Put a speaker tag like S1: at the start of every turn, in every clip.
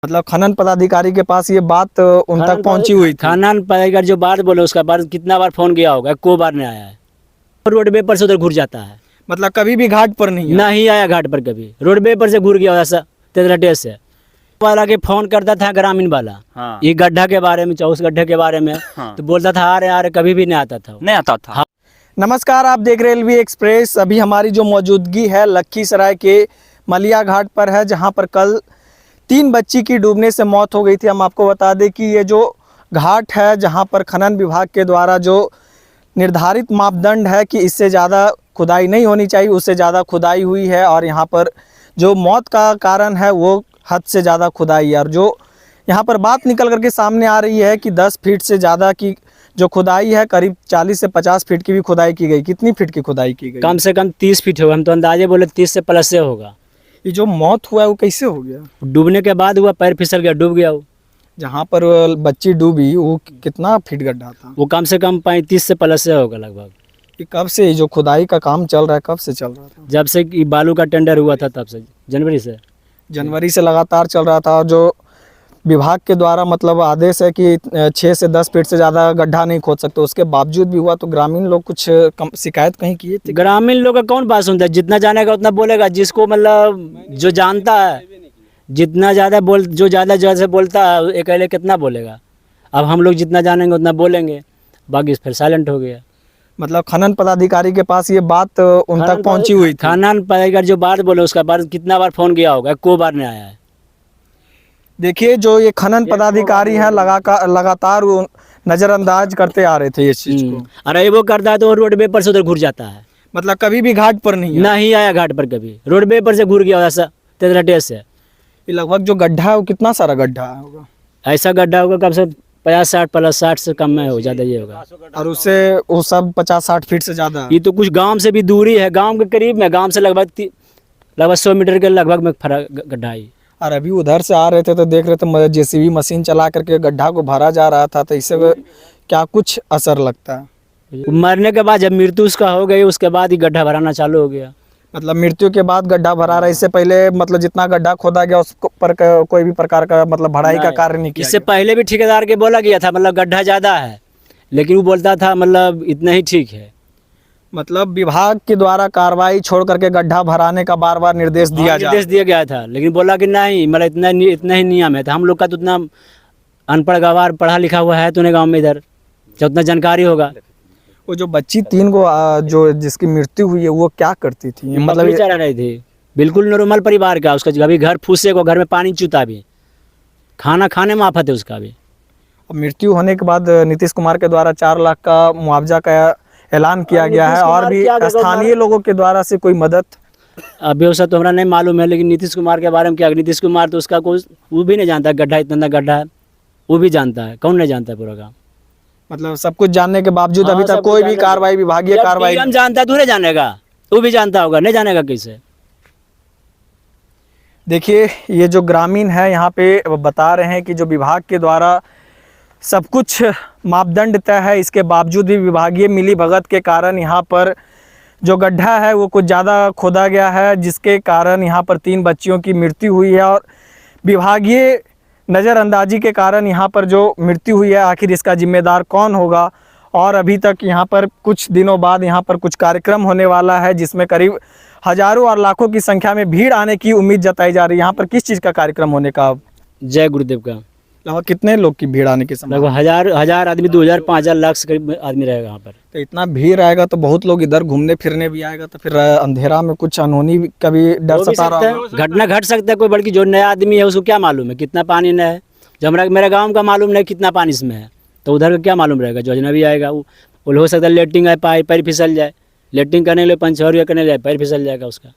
S1: मतलब खनन पदाधिकारी के पास ये बात उन तक पहुंची हुई थी।
S2: खनन पदाधिकारी जो बात बोले उसका बाद कितना बार फोन किया होगा, को बार नहीं आया है। रोडवे पर से उधर घुर जाता है,
S1: मतलब कभी भी घाट पर नहीं आया।
S2: नहीं आया घाट पर कभी, रोडवे पर से घुर गया ऐसा तेतराटे से वाला के फोन करता था ग्रामीण वाला।
S3: हाँ।
S2: ये गड्ढा के बारे में, चौस गड्ढे के बारे में।
S3: हाँ।
S2: तो बोलता था आ रहे कभी भी नहीं आता था।
S3: नहीं आता था।
S1: नमस्कार, आप देख रहे रेलवे एक्सप्रेस। अभी हमारी जो मौजूदगी है लखीसराय के मलिया घाट पर है, जहां पर कल 3 बच्ची की डूबने से मौत हो गई थी। हम आपको बता दें कि ये जो घाट है, जहां पर खनन विभाग के द्वारा जो निर्धारित मापदंड है कि इससे ज़्यादा खुदाई नहीं होनी चाहिए, उससे ज़्यादा खुदाई हुई है। और यहाँ पर जो मौत का कारण है वो हद से ज़्यादा खुदाई है। और जो यहाँ पर बात निकल करके सामने आ रही है कि 10 फीट से ज़्यादा की जो खुदाई है, करीब 40 से 50 फीट की भी खुदाई की गई। कितनी फीट की खुदाई की गई?
S2: कम से कम 30 फीट होगा, हम तो अंदाजे बोले 30 से प्लस से होगा।
S1: ये जो मौत हुआ है वो कैसे हो गया?
S2: डूबने के बाद हुआ, पैर फिसल गया, डूब गया वो।
S1: जहाँ पर बच्ची डूबी वो कितना फीट गड्ढा था?
S2: वो कम से कम 35 से प्लस से होगा लगभग।
S1: ये कब से ये जो खुदाई का काम चल रहा है, कब से चल रहा था?
S2: जब से कि बालू का टेंडर हुआ था तब से, जनवरी से।
S1: जनवरी से लगातार चल रहा था। और जो विभाग के द्वारा मतलब आदेश है कि 6 से 10 फीट से ज़्यादा गड्ढा नहीं खोद सकते, उसके बावजूद भी हुआ। तो ग्रामीण लोग कुछ शिकायत कहीं किए थे?
S2: ग्रामीण लोग का कौन बात सुनता है? जितना जानेगा उतना बोलेगा। जिसको मतलब जो जानता है, जितना ज़्यादा जो ज़्यादा से बोलता है अकेले कितना बोलेगा। अब हम लोग जितना जानेंगे उतना बोलेंगे, बाकी फिर साइलेंट हो गया।
S1: मतलब खनन पदाधिकारी के पास ये बात उन तक पहुंची हुई थी।
S2: खनन पदाधिकारी जो बात बोले उसका बाद कितना बार फोन किया होगा, को बार नहीं आया है।
S1: देखिए, जो ये खनन पदाधिकारी हैं लगातार वो नज़रअंदाज करते आ रहे थे इस चीज़ को।
S2: अरे वो करता है तो रोडवे पर से उधर घुर जाता है।
S1: मतलब कभी भी घाट पर नहीं आया।
S2: नहीं आया घाट पर कभी, रोडवे पर से घुर गया ऐसा तेतराटे से।
S1: ये लगभग जो गड्ढा है वो कितना सारा गड्ढा होगा?
S2: ऐसा गड्ढा होगा कम से 50-60 प्लस 60 से कम में हो, ज़्यादा ये होगा।
S1: और उससे वो सब 50-60 फीट से ज़्यादा?
S2: ये तो कुछ गांव से भी दूरी है, गांव के करीब में, गांव से लगभग 100 मीटर के लगभग में फर्क गड्ढा है।
S1: और अभी उधर से आ रहे थे तो देख रहे थे जेसीबी मशीन चला करके गड्ढा को भरा जा रहा था। तो इससे क्या कुछ असर लगता है?
S2: मरने के बाद जब मृत्यु उसका हो गई, उसके बाद ही गड्ढा भराना चालू हो गया।
S1: मतलब मृत्यु के बाद गड्ढा भरा रहा है, इससे पहले मतलब जितना गड्ढा खोदा गया उस पर कोई भी प्रकार का मतलब भराई का कार्य नहीं किया
S2: इससे
S1: गया?
S2: पहले भी ठेकेदार के बोला गया था मतलब गड्ढा ज़्यादा है, लेकिन वो बोलता था मतलब इतना ही ठीक है।
S1: मतलब विभाग के द्वारा कार्रवाई छोड़ करके गड्ढा भराने का बार बार निर्देश दिया
S2: गया था, लेकिन बोला कि नहीं मतलब इतना ही नियम है। तो हम लोग का तो उतना अनपढ़ गवार पढ़ा लिखा हुआ है तो नहीं गाँव में, इधर जब उतना जानकारी होगा।
S1: वो जो बच्ची 3 को जो जिसकी मृत्यु हुई है वो क्या करती थी?
S2: मतलब चढ़ा रही थी, बिल्कुल नॉर्मल परिवार का। उसका कभी घर फूसे को, घर में पानी चूता भी, खाना खाने में आफत है उसका भी।
S1: मृत्यु होने के बाद नीतीश कुमार के द्वारा 4 लाख का मुआवजा का ऐलान किया गया है। और भी स्थानीय लोगों के द्वारा से कोई मदद
S2: अभी वैसा तो हमारा नहीं मालूम है, लेकिन नीतीश कुमार के बारे में क्या, नीतीश कुमार तो उसका कोई वो भी नहीं जानता। गड्ढा इतना गड्ढा है वो भी जानता है, कौन नहीं जानता है पूरा काम।
S1: मतलब सब कुछ जानने के बावजूद अभी तक कोई भी कार्रवाई, विभागीय कार्रवाई
S2: हम जानता है तो नहीं जानेगा, वो भी जानता होगा, नहीं जानेगा कैसे?
S1: देखिए, ये जो ग्रामीण है यहाँ पे बता रहे हैं कि जो विभाग के द्वारा सब कुछ मापदंड तय है, इसके बावजूद भी विभागीय मिलीभगत के कारण यहाँ पर जो गड्ढा है वो कुछ ज़्यादा खोदा गया है, जिसके कारण यहाँ पर 3 बच्चियों की मृत्यु हुई है। और विभागीय नज़रअंदाजी के कारण यहाँ पर जो मृत्यु हुई है, आखिर इसका जिम्मेदार कौन होगा? और अभी तक यहाँ पर कुछ दिनों बाद यहाँ पर कुछ कार्यक्रम होने वाला है, जिसमें करीब हज़ारों और लाखों की संख्या में भीड़ आने की उम्मीद जताई जा रही है। यहाँ पर किस चीज़ का कार्यक्रम होने का?
S2: जय गुरुदेव का।
S1: लगभग कितने लोग की भीड़ आने की संभावना?
S2: लगभग हजार आदमी, 2000-5000 लाख से करीब आदमी रहेगा यहाँ पर।
S1: तो इतना भीड़ आएगा तो बहुत लोग इधर घूमने फिरने भी आएगा, तो फिर अंधेरा में कुछ अनहोनी का भी डर सता रहा है।
S2: घटना घट सकता है कोई, बल्कि जो नया आदमी है उसको क्या मालूम है कितना पानी न है। जब मेरे गाँव का मालूम नहीं कितना पानी इसमें है, तो उधर का क्या मालूम रहेगा? जो अजनबी आएगा वो हो सकता है लेटिंग है, पैर फिसल जाए, लेटिंग करने लिए पंचौरिया करने जाए, पैर फिसल जाएगा उसका,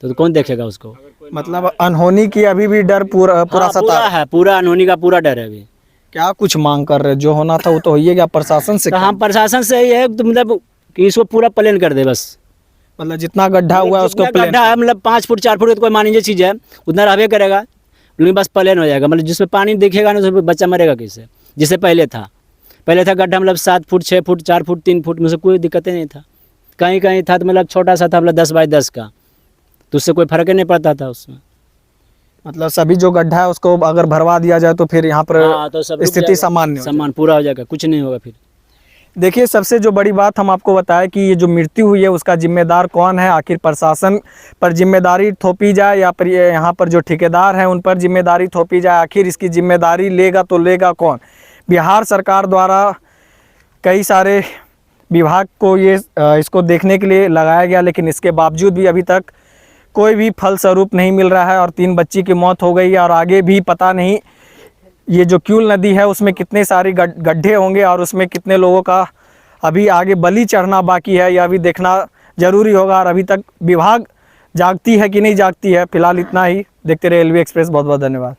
S2: तो कौन देखेगा उसको?
S1: मतलब अनहोनी की अभी भी डर पूरा सता
S2: है, पूरा अनहोनी का पूरा डर है अभी।
S1: क्या कुछ मांग कर रहे? जो होना था वो तो हो ही गया। प्रशासन से
S2: हम प्रशासन से ये है तो मतलब कि इसको पूरा प्लेन कर दे बस।
S1: मतलब जितना गड्ढा हुआ है उसको
S2: गड्ढा है मतलब 5 फुट 4 फुट कोई मानी चीज़ है उतना रहबे करेगा, लेकिन बस प्लेन हो जाएगा। मतलब जिसमें पानी दिखेगा ना उसमें बच्चा मरेगा कैसे? जिससे पहले था गड्ढा मतलब 7 फुट 6 फुट 4 फुट 3 फुट में से कोई दिक्कत नहीं था। कहीं कहीं था तो मतलब छोटा सा था, मतलब 10 बाई 10 का, तो उससे कोई फर्क ही नहीं पड़ता था उसमें।
S1: मतलब सभी जो गड्ढा है उसको अगर भरवा दिया जाए तो फिर यहाँ पर
S2: हाँ तो सब रुक
S1: स्थिति
S2: जाएगा।
S1: सामान्य हो
S2: सामान पूरा हो जाएगा, कुछ नहीं होगा फिर।
S1: देखिए, सबसे जो बड़ी बात हम आपको बताएं कि ये जो मृत्यु हुई है उसका जिम्मेदार कौन है। आखिर प्रशासन पर जिम्मेदारी थोपी जाए या फिर ये यहाँ पर जो ठेकेदार हैं उन पर जिम्मेदारी थोपी जाए। आखिर इसकी जिम्मेदारी लेगा तो लेगा कौन। बिहार सरकार द्वारा कई सारे विभाग को ये इसको देखने के लिए लगाया गया, लेकिन इसके बावजूद भी अभी तक कोई भी फल स्वरूप नहीं मिल रहा है और 3 बच्ची की मौत हो गई है। और आगे भी पता नहीं ये जो क्यूल नदी है उसमें कितने सारे गड्ढे होंगे और उसमें कितने लोगों का अभी आगे बलि चढ़ना बाकी है, यह भी देखना ज़रूरी होगा। और अभी तक विभाग जागती है कि नहीं जागती है। फिलहाल इतना ही। देखते रहे LV एक्सप्रेस। बहुत बहुत धन्यवाद।